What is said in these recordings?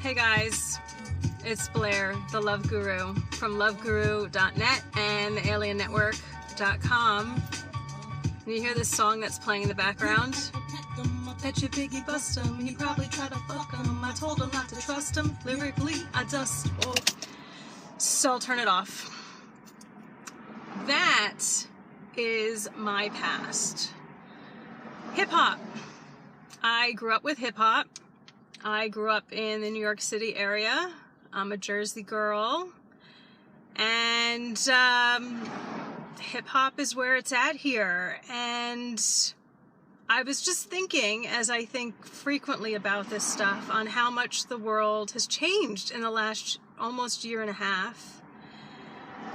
Hey guys, it's Blaire, the Love Guru from loveguru.net and thealiennetwork.com. And you hear this song that's playing in the background? Bet your Biggie bust him, he probably tried to fuck him. I told him not to trust him, lyrically I just, oh. So I'll turn it off. That is my past. Hip-hop. I grew up with hip-hop. I grew up in the New York City area. I'm a Jersey girl. And hip-hop is where it's at here. And I was just thinking, as I think frequently about this stuff, on how much the world has changed in the last almost year and a half.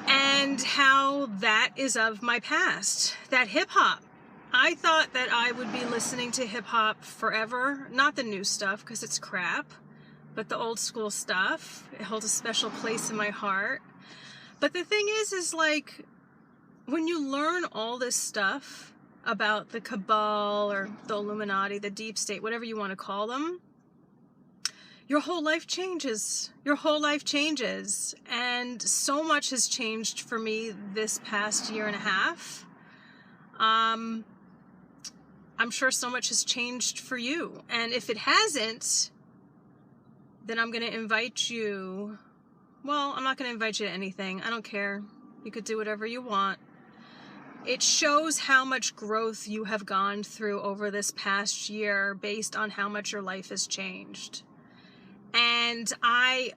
And how that is of my past. That hip-hop. I thought that I would be listening to hip-hop forever. Not the new stuff, because it's crap. But the old school stuff. It holds a special place in my heart. But the thing is like, when you learn all this stuff about the cabal, or the Illuminati, the deep state, whatever you want to call them, your whole life changes. Your whole life changes. And so much has changed for me this past year and a half. I'm sure so much has changed for you. And if it hasn't, then I'm going to invite you. Well, I'm not going to invite you to anything. I don't care. You could do whatever you want. It shows how much growth you have gone through over this past year based on how much your life has changed. And I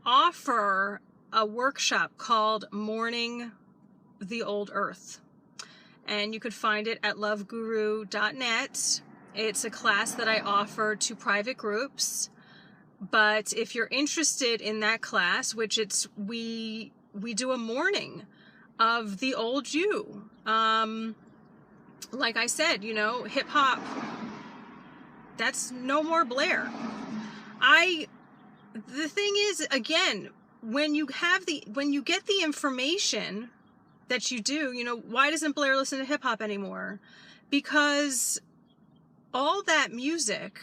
offer a workshop called Mourning the Old Earth. And you could find it at loveguru.net. It's a class that I offer to private groups. But if you're interested in that class, which we do a mourning of the old you. Like I said, you know, hip hop, that's no more Blaire. The thing is, again, when you get the information that you do, you know, why doesn't Blaire listen to hip hop anymore? Because all that music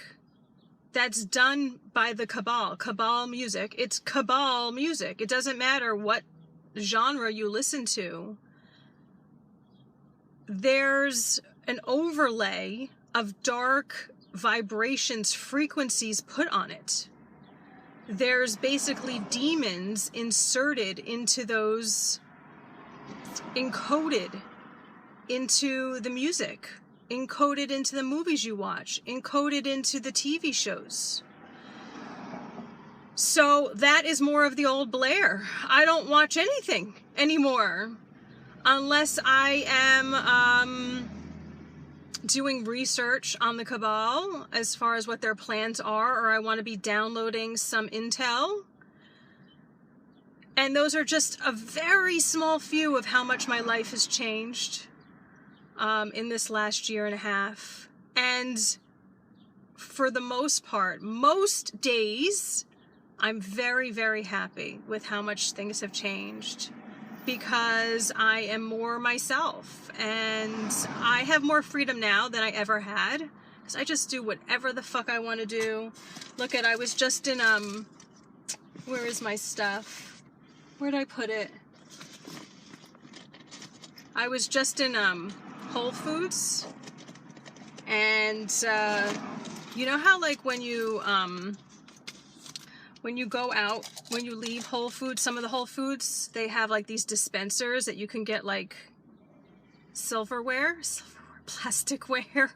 that's done by the cabal music, it's cabal music. It doesn't matter what genre you listen to. There's an overlay of dark vibrations, frequencies put on it. There's basically demons inserted into those, encoded into the music, encoded into the movies you watch, encoded into the TV shows. So that is more of the old Blaire. I don't watch anything anymore unless I am doing research on the cabal as far as what their plans are, or I want to be downloading some intel. And those are just a very small few of how much my life has changed in this last year and a half. And for the most part, most days, I'm very, very happy with how much things have changed, because I am more myself and I have more freedom now than I ever had, because I just do whatever the fuck I want to do. Look at, I was just in, where is my stuff? Where'd I put it? I was just in Whole Foods, and you know how like when you go out, when you leave Whole Foods, some of the Whole Foods, they have like these dispensers that you can get like silverware, plasticware.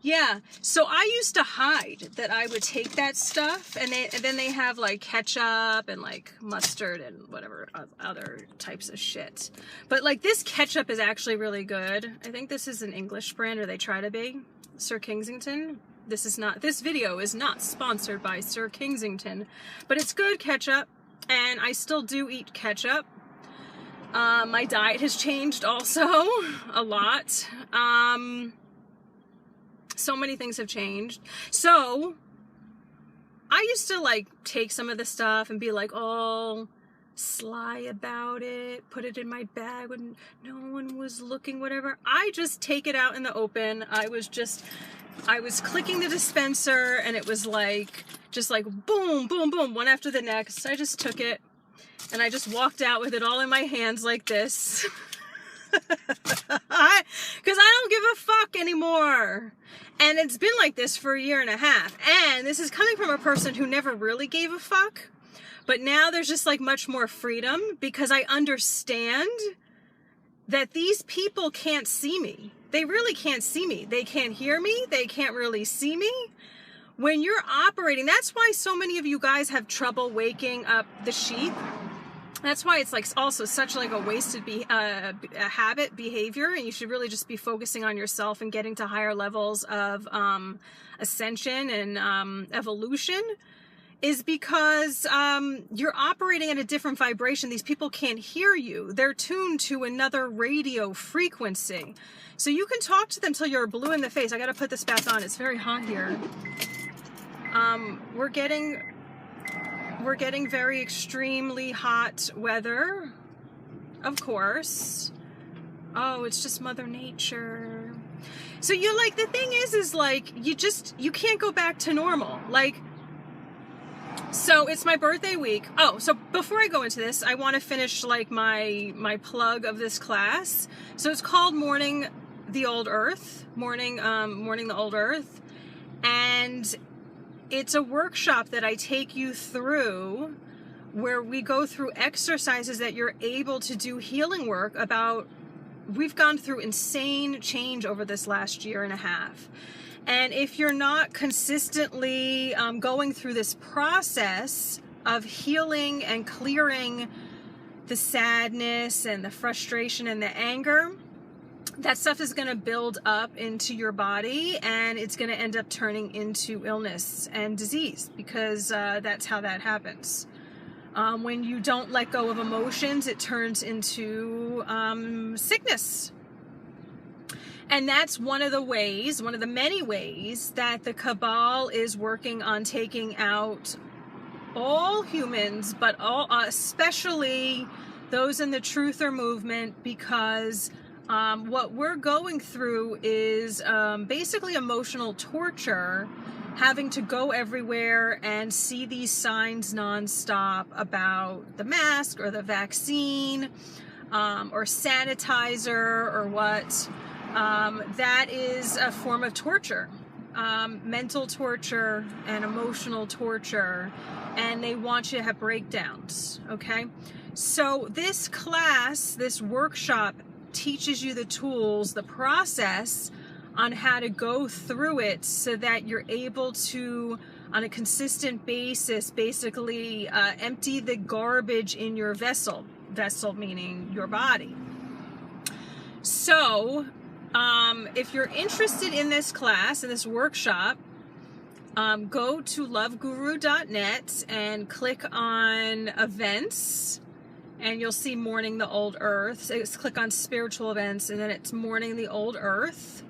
Yeah, so I used to hide that I would take that stuff, and then they have like ketchup and like mustard and whatever other types of shit. But like this ketchup is actually really good. I think this is an English brand, or they try to be. Sir Kensington. This video is not sponsored by Sir Kensington, but it's good ketchup, and I still do eat ketchup. My diet has changed also a lot. So many things have changed. So I used to like take some of the stuff and be like all sly about it, put it in my bag when no one was looking, whatever. I just take it out in the open. I was just I was clicking the dispenser and it was like, just like boom, boom, boom, one after the next. I just took it and I just walked out with it all in my hands like this. Because I don't give a fuck anymore. And it's been like this for a year and a half. And this is coming from a person who never really gave a fuck. But now there's just like much more freedom because I understand that these people can't see me. They really can't see me. They can't hear me. They can't really see me. When you're operating, that's why so many of you guys have trouble waking up the sheep. That's why it's like also such like a wasted habit behavior, and you should really just be focusing on yourself and getting to higher levels of ascension and evolution, is because you're operating at a different vibration. These people can't hear you. They're tuned to another radio frequency. So you can talk to them till you're blue in the face. I got to put this back on. It's very hot here. We're getting very extremely hot weather, of course. Oh, it's just Mother Nature. So you like, the thing is like, you can't go back to normal. Like, so it's my birthday week. Oh, so before I go into this, I want to finish like my plug of this class. So it's called Mourning the Old Earth, Mourning the Old Earth. And it's a workshop that I take you through where we go through exercises that you're able to do healing work about. We've gone through insane change over this last year and a half. And if you're not consistently going through this process of healing and clearing the sadness and the frustration and the anger, that stuff is going to build up into your body, and it's going to end up turning into illness and disease, because that's how that happens. When you don't let go of emotions, it turns into sickness. And that's one of the many ways that the Cabal is working on taking out all humans, but especially those in the Truther movement, because what we're going through is basically emotional torture, having to go everywhere and see these signs nonstop about the mask or the vaccine or sanitizer or what. That is a form of torture, mental torture and emotional torture, and they want you to have breakdowns, okay? So this class, this workshop, teaches you the tools, the process on how to go through it so that you're able to, on a consistent basis, basically empty the garbage in your vessel meaning your body. So if you're interested in this class, in this workshop, go to loveguru.net and click on events, and you'll see Mourning the Old Earth. So just click on spiritual events, and then it's Mourning the Old Earth.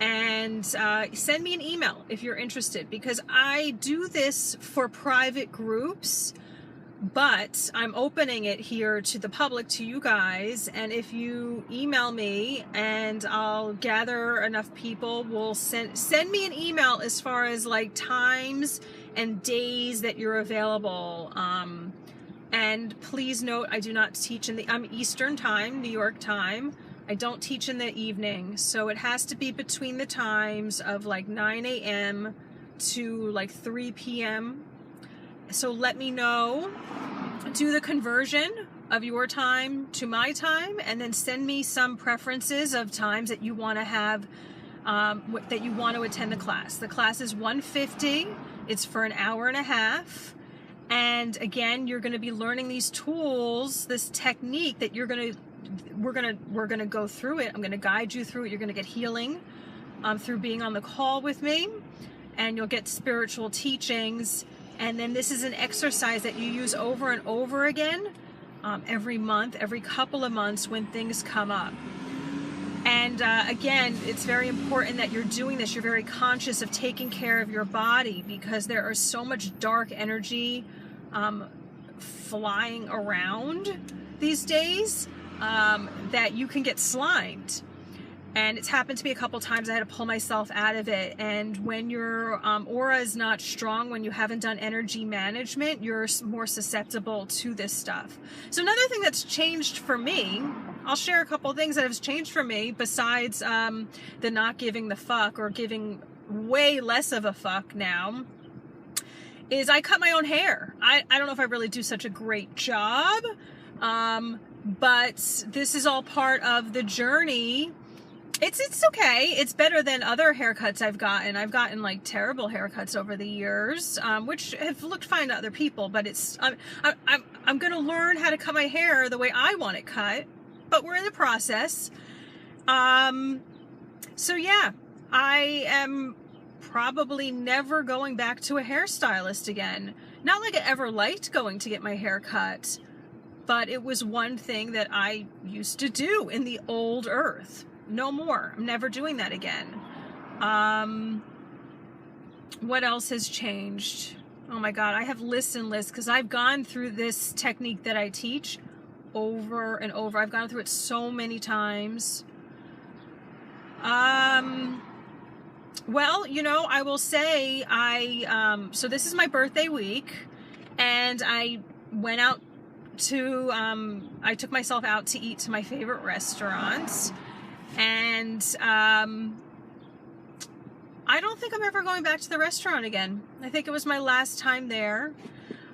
And send me an email if you're interested, because I do this for private groups, but I'm opening it here to the public, to you guys. And if you email me and I'll gather enough people, we'll send me an email as far as like times and days that you're available. And please note, I do not teach I'm Eastern time, New York time. I don't teach in the evening, so it has to be between the times of like 9 a.m. to like 3 p.m. So let me know, do the conversion of your time to my time, and then send me some preferences of times that you want to have, that you want to attend the class. The class is $150. It's for an hour and a half. And again, you're going to be learning these tools, this technique that we're going to go through it. I'm going to guide you through it. You're going to get healing through being on the call with me, and you'll get spiritual teachings. And then this is an exercise that you use over and over again, every month, every couple of months when things come up. And again, it's very important that you're doing this. You're very conscious of taking care of your body, because there is so much dark energy flying around these days that you can get slimed. And it's happened to me a couple times. I had to pull myself out of it. And when your aura is not strong, when you haven't done energy management, you're more susceptible to this stuff. So another thing that's changed for me, I'll share a couple things that have changed for me besides the not giving the fuck, or giving way less of a fuck now, is I cut my own hair. I don't know if I really do such a great job, but this is all part of the journey. It's okay. It's better than other haircuts I've gotten. I've gotten like terrible haircuts over the years, which have looked fine to other people, but I'm going to learn how to cut my hair the way I want it cut, but we're in the process. So yeah, I am probably never going back to a hairstylist again. Not like I ever liked going to get my hair cut, but it was one thing that I used to do in the old earth. No more. I'm never doing that again. What else has changed? Oh my God, I have lists and lists, because I've gone through this technique that I teach over and over. I've gone through it so many times. Well, you know, I will say so this is my birthday week, and I went out to, I took myself out to eat to my favorite restaurants, and I don't think I'm ever going back to the restaurant again. I think it was my last time there.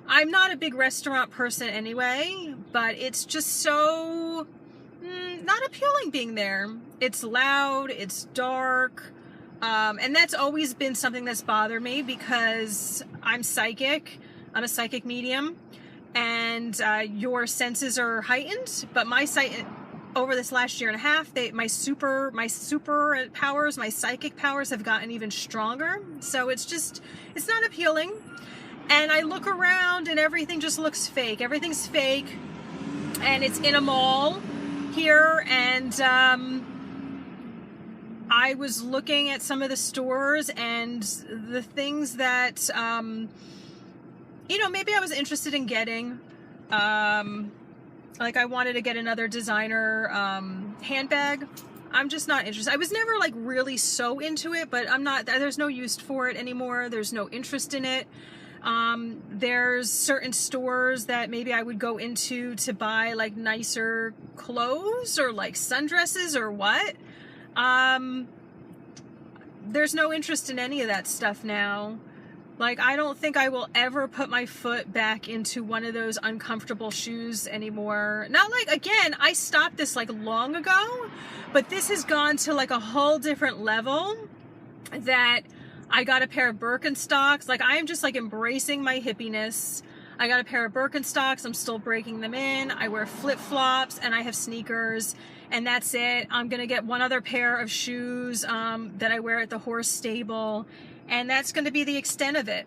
I'm not a big restaurant person anyway, but it's just so not appealing being there. It's loud, it's dark. And that's always been something that's bothered me, because I'm psychic. I'm a psychic medium, and your senses are heightened. But my sight over this last year and a half, my super powers, my psychic powers have gotten even stronger. So it's not appealing. And I look around and everything just looks fake. Everything's fake, and it's in a mall here, and I was looking at some of the stores and the things that, you know, maybe I was interested in getting. Like, I wanted to get another designer handbag. I'm just not interested. I was never like really so into it, but there's no use for it anymore. There's no interest in it. There's certain stores that maybe I would go into to buy like nicer clothes or like sundresses or what. There's no interest in any of that stuff now. Like, I don't think I will ever put my foot back into one of those uncomfortable shoes anymore. Not like, again, I stopped this like long ago, but this has gone to like a whole different level, that I got a pair of Birkenstocks. Like, I am just like embracing my hippiness. I got a pair of Birkenstocks. I'm still breaking them in. I wear flip-flops, and I have sneakers, and that's it. I'm going to get one other pair of shoes that I wear at the horse stable, and that's going to be the extent of it.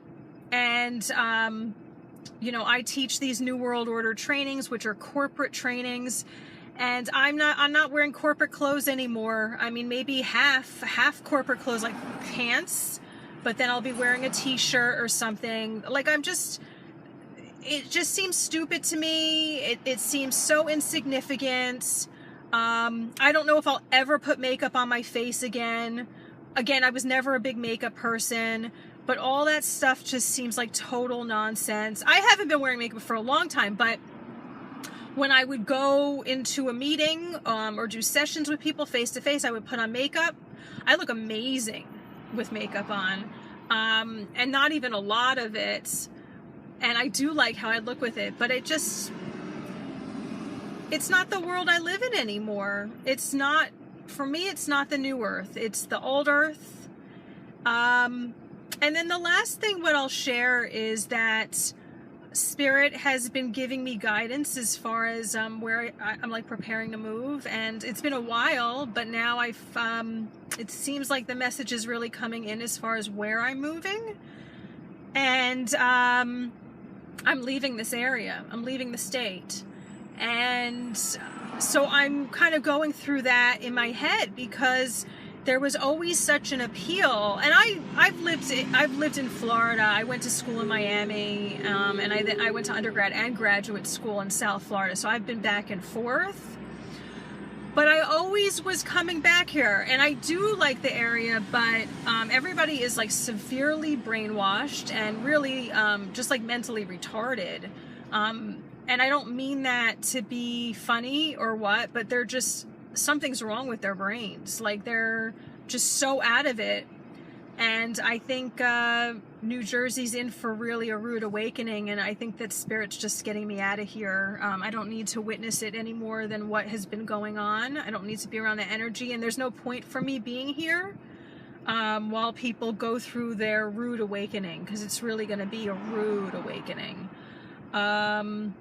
And, you know, I teach these New World Order trainings, which are corporate trainings, and I'm not wearing corporate clothes anymore. I mean, maybe half corporate clothes, like pants, but then I'll be wearing a t-shirt or something. Like, it just seems stupid to me. It seems so insignificant. I don't know if I'll ever put makeup on my face again. Again, I was never a big makeup person, but all that stuff just seems like total nonsense. I haven't been wearing makeup for a long time, but when I would go into a meeting or do sessions with people face to face, I would put on makeup. I look amazing with makeup on, and not even a lot of it. And I do like how I look with it, but it's not the world I live in anymore. It's not, for me, it's not the new earth. It's the old earth. And then the last thing what I'll share is that Spirit has been giving me guidance as far as where I'm like preparing to move. And it's been a while, but now it seems like the message is really coming in as far as where I'm moving. And I'm leaving this area. I'm leaving the state. And so I'm kind of going through that in my head, because there was always such an appeal. And I've lived in Florida. I went to school in Miami, and I went to undergrad and graduate school in South Florida. So I've been back and forth. But I always was coming back here, and I do like the area, but everybody is like severely brainwashed and really just like mentally retarded. And I don't mean that to be funny or what, but they're just, something's wrong with their brains. Like they're just so out of it. And I think New Jersey's in for really a rude awakening, and I think that Spirit's just getting me out of here. I don't need to witness it any more than what has been going on. I don't need to be around the energy, and there's no point for me being here while people go through their rude awakening, because it's really going to be a rude awakening. But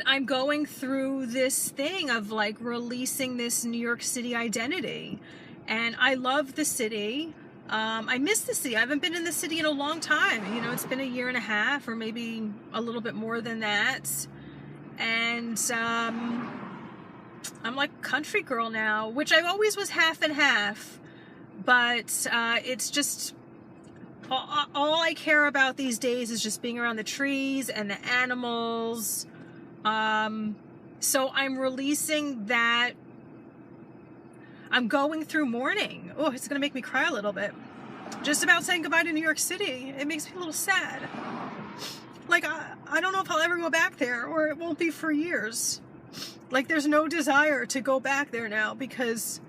I'm going through this thing of like releasing this New York City identity, and I love the city. I miss the city. I haven't been in the city in a long time. You know, it's been a year and a half or maybe a little bit more than that. And I'm like country girl now, which I always was half and half. But it's just, all I care about these days is just being around the trees and the animals. So I'm releasing that. I'm going through mourning. Oh, it's going to make me cry a little bit. Just about saying goodbye to New York City. It makes me a little sad. Like, I don't know if I'll ever go back there, or it won't be for years. Like, there's no desire to go back there now because,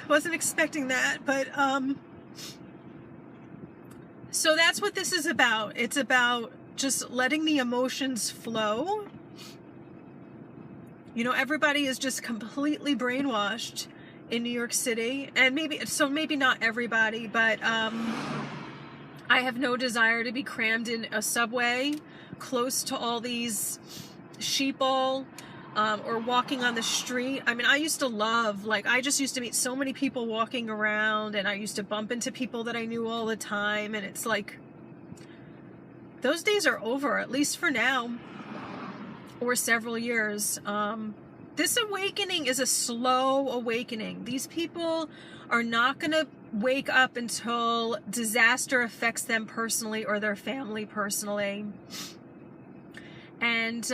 wasn't expecting that, but, so that's what this is about. It's about just letting the emotions flow. You know, everybody is just completely brainwashed in New York City, and maybe not everybody, but I have no desire to be crammed in a subway close to all these sheeple, or walking on the street. I mean, I used to love, like, I just used to meet so many people walking around, and I used to bump into people that I knew all the time, and it's like, those days are over, at least for now, or several years. This awakening is a slow awakening. These people are not going to wake up until disaster affects them personally or their family personally. And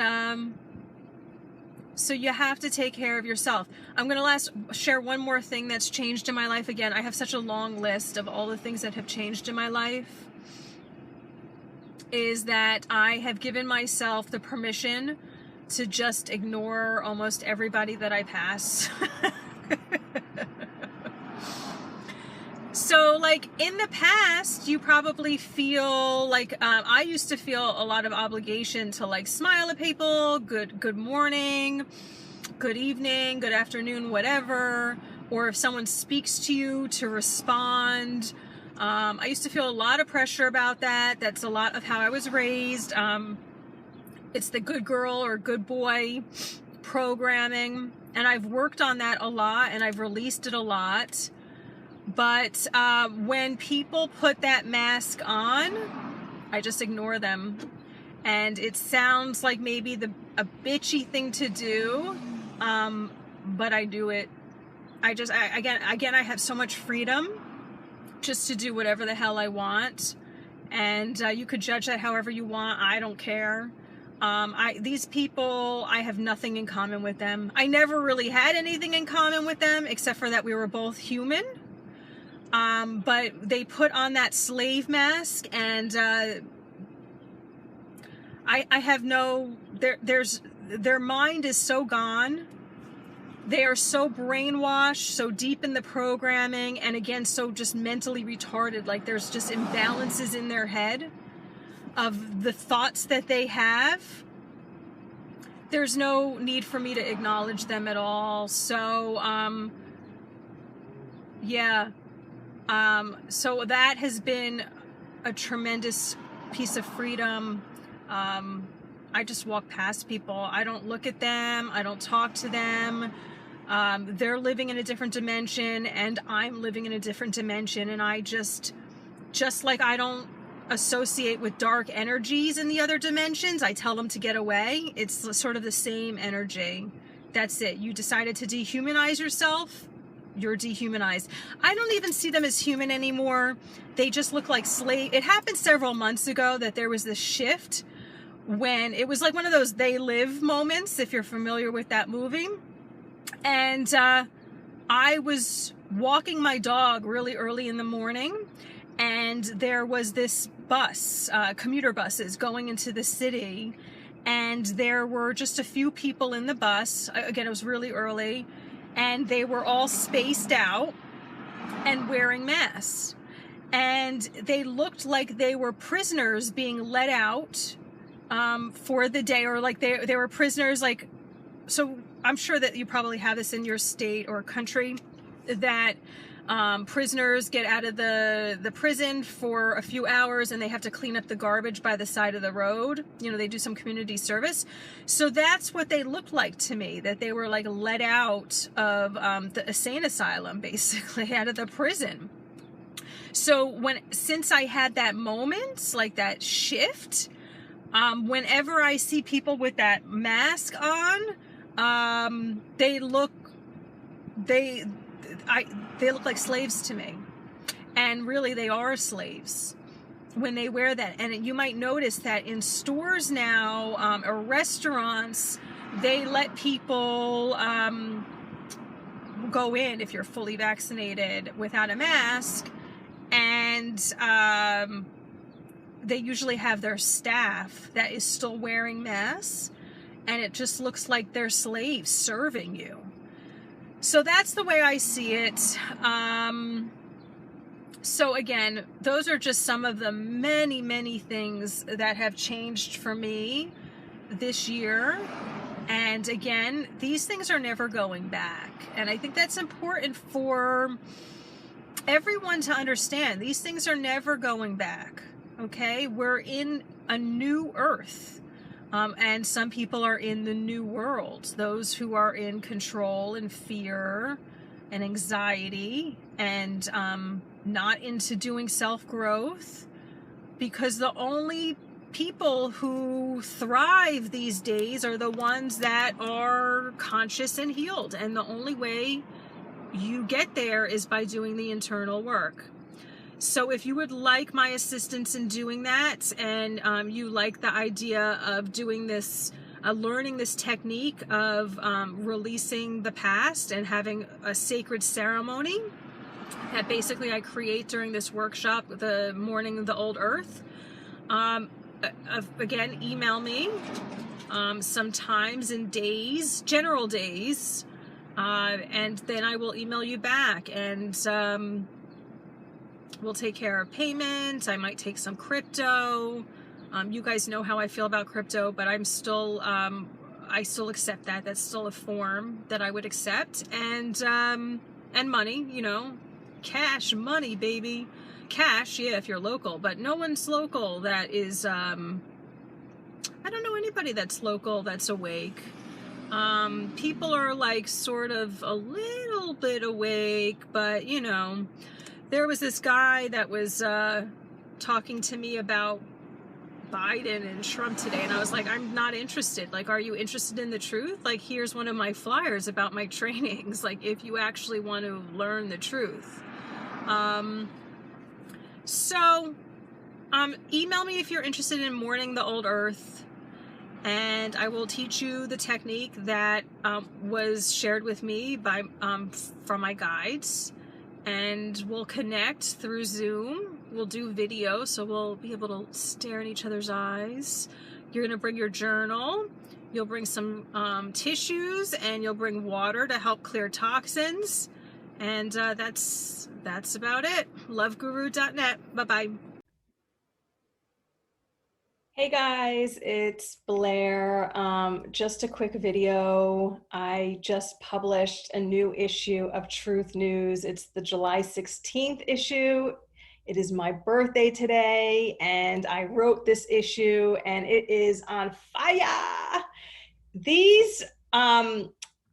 so you have to take care of yourself. I'm going to share one more thing that's changed in my life. Again, I have such a long list of all the things that have changed in my life. Is that I have given myself the permission to just ignore almost everybody that I pass. So, like, in the past, you probably feel like, I used to feel a lot of obligation to, like, smile at people, good morning, good evening, good afternoon, whatever, or if someone speaks to you, to respond. I used to feel a lot of pressure about that. That's a lot of how I was raised. It's the good girl or good boy programming. And I've worked on that a lot, and I've released it a lot. But when people put that mask on, I just ignore them. And it sounds like maybe a bitchy thing to do, but I do it. Again, I have so much freedom just to do whatever the hell I want, and you could judge that however you want. I don't care. These people, I have nothing in common with them. I never really had anything in common with them except for that we were both human. But they put on that slave mask, and I have no. Their mind is so gone. They are so brainwashed, so deep in the programming, and again, so just mentally retarded. Like, there's just imbalances in their head of the thoughts that they have. There's no need for me to acknowledge them at all. So, yeah. So that has been a tremendous piece of freedom. I just walk past people. I don't look at them. I don't talk to them. They're living in a different dimension, and I'm living in a different dimension. And I just like I don't associate with dark energies in the other dimensions, I tell them to get away. It's sort of the same energy. That's it. You decided to dehumanize yourself. you're dehumanized. I don't even see them as human anymore. They just look like slave. It happened several months ago that there was this shift when it was like one of those They Live moments, if you're familiar with that movie. And I was walking my dog really early in the morning, and there was this bus, commuter buses going into the city, and there were just a few people in the bus. Again, it was really early, and they were all spaced out and wearing masks. And they looked like they were prisoners being let out for the day, or like they were prisoners. Like, so I'm sure that you probably have this in your state or country, that prisoners get out of the prison for a few hours and they have to clean up the garbage by the side of the road. You know, they do some community service. So that's what they looked like to me, that they were like let out of the insane asylum, basically, out of the prison. So since I had that moment, like that shift, whenever I see people with that mask on, they look like slaves to me. And really, they are slaves when they wear that. And you might notice that in stores now, or restaurants, they let people go in if you're fully vaccinated without a mask. And they usually have their staff that is still wearing masks. And it just looks like they're slaves serving you. So that's the way I see it. So again, those are just some of the many, many things that have changed for me this year. And again, these things are never going back. And I think that's important for everyone to understand. These things are never going back. Okay? We're in a new earth. And some people are in the new world. Those who are in control and fear and anxiety and not into doing self-growth, because the only people who thrive these days are the ones that are conscious and healed. And the only way you get there is by doing the internal work. So if you would like my assistance in doing that, and you like the idea of doing this, learning this technique of releasing the past and having a sacred ceremony that basically I create during this workshop, the Mourning of the Old Earth, again, email me sometimes in days, general days, and then I will email you back, and we'll take care of payment. I might take some crypto. You guys know how I feel about crypto, but I'm still, I still accept that. That's still a form that I would accept. And money, you know, cash, money, baby. Cash, yeah, if you're local, but no one's local that is, I don't know anybody that's local that's awake. People are like sort of a little bit awake, but you know, there was this guy that was talking to me about Biden and Trump today, and I was like, I'm not interested. Like, are you interested in the truth? Like, here's one of my flyers about my trainings, like, if you actually want to learn the truth. So, email me if you're interested in mourning the old earth, and I will teach you the technique that was shared with me by from my guides. And we'll connect through Zoom. We'll do video, so we'll be able to stare in each other's eyes. You're gonna bring your journal. You'll bring some tissues, and you'll bring water to help clear toxins. And that's about it. Loveguru.net. Bye-bye. Hey guys, it's Blaire. Just a quick video. I just published a new issue of Truth News. It's the July 16th issue. It is my birthday today, and I wrote this issue, and it is on fire. These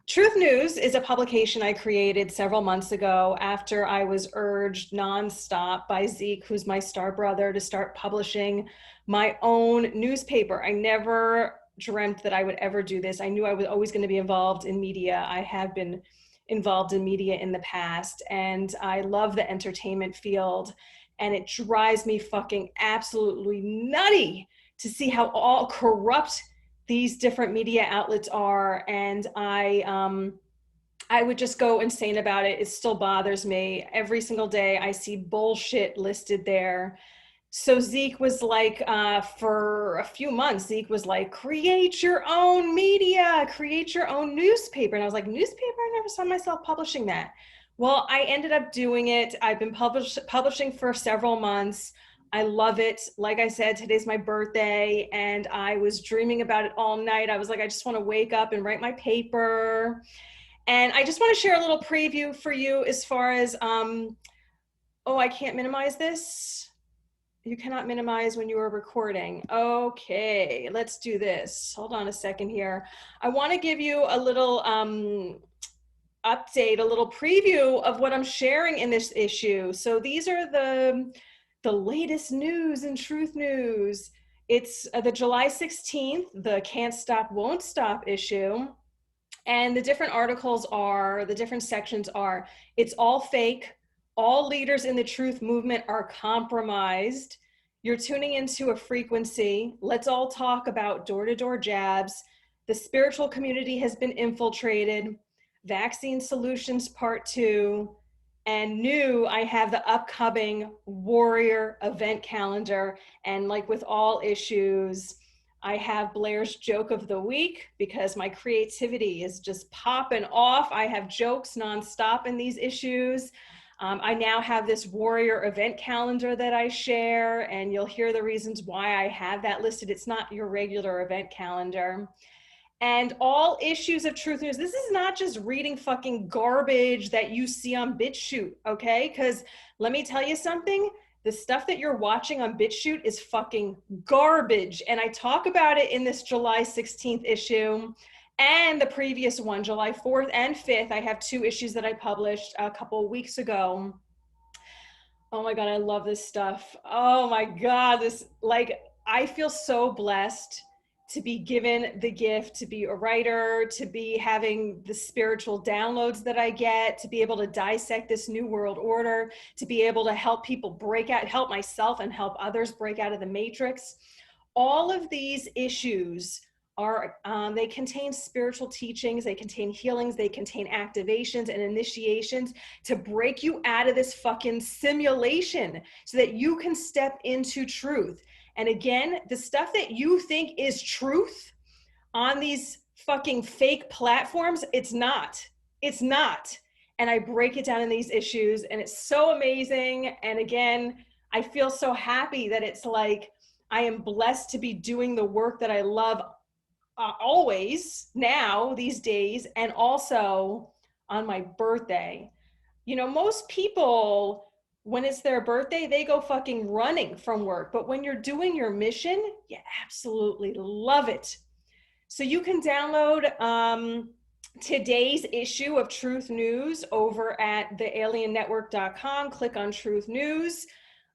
Truth News is a publication I created several months ago after I was urged nonstop by Zeke, who's my star brother, to start publishing my own newspaper. I never dreamt that I would ever do this. I knew I was always going to be involved in media. I have been involved in media in the past, and I love the entertainment field, and it drives me fucking absolutely nutty to see how all corrupt these different media outlets are. And I would just go insane about it. It still bothers me. Every single day I see bullshit listed there. So Zeke was like, for a few months, Zeke was like, create your own media, create your own newspaper. And I was like, newspaper? I never saw myself publishing that. Well, I ended up doing it. I've been publishing for several months. I love it. Like I said, today's my birthday, and I was dreaming about it all night. I was like, I just want to wake up and write my paper. And I just want to share a little preview for you as far as, oh, I can't minimize this. You cannot minimize when you are recording. Okay, let's do this. Hold on a second here. I want to give you a little update, a little preview of what I'm sharing in this issue. So these are the latest news and truth news. It's the July 16th, the Can't Stop, Won't Stop issue. And the different articles are, the different sections are, it's all fake. All leaders in the truth movement are compromised. You're tuning into a frequency. Let's all talk about door-to-door jabs. The spiritual community has been infiltrated. Vaccine Solutions Part 2. And new, I have the upcoming Warrior event calendar. And like with all issues, I have Blaire's joke of the week because my creativity is just popping off. I have jokes nonstop in these issues. I now have this Warrior event calendar that I share, and you'll hear the reasons why I have that listed. It's not your regular event calendar. And all issues of truth news. This is not just reading fucking garbage that you see on BitChute, okay? Because let me tell you something. The stuff that you're watching on BitChute is fucking garbage. And I talk about it in this July 16th issue and the previous one, July 4th and 5th. I have 2 issues that I published a couple of weeks ago. Oh my God, I love this stuff. Oh my God, this, like, I feel so blessed to be given the gift to be a writer, to be having the spiritual downloads that I get, to be able to dissect this new world order, to be able to help people break out, help myself and help others break out of the matrix. All of these issues are, they contain spiritual teachings, they contain healings, they contain activations and initiations to break you out of this fucking simulation so that you can step into truth. And again, the stuff that you think is truth on these fucking fake platforms, it's not. It's not. And I break it down in these issues, and it's so amazing. And again, I feel so happy that it's like I am blessed to be doing the work that I love always now these days, and also on my birthday. You know, most people, when it's their birthday, they go fucking running from work. But when you're doing your mission, you absolutely love it. So you can download today's issue of Truth News over at thealiennetwork.com. Click on Truth News.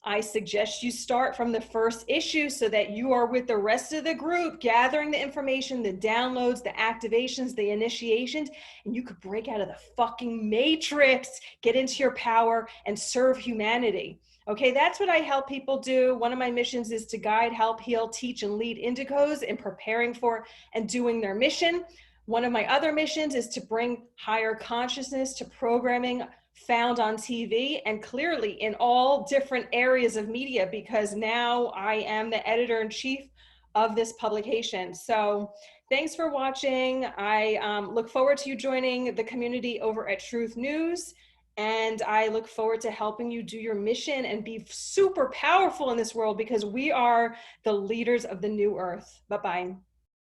I suggest you start from the first issue so that you are with the rest of the group, gathering the information, the downloads, the activations, the initiations, and you could break out of the fucking matrix, get into your power, and serve humanity. Okay, that's what I help people do. One of my missions is to guide, help, heal, teach, and lead Indigos in preparing for and doing their mission. One of my other missions is to bring higher consciousness to programming found on TV and clearly in all different areas of media, because now I am the editor-in-chief of this publication. So thanks for watching. I look forward to you joining the community over at Truth News. And I look forward to helping you do your mission and be super powerful in this world, because we are the leaders of the new earth. Bye-bye.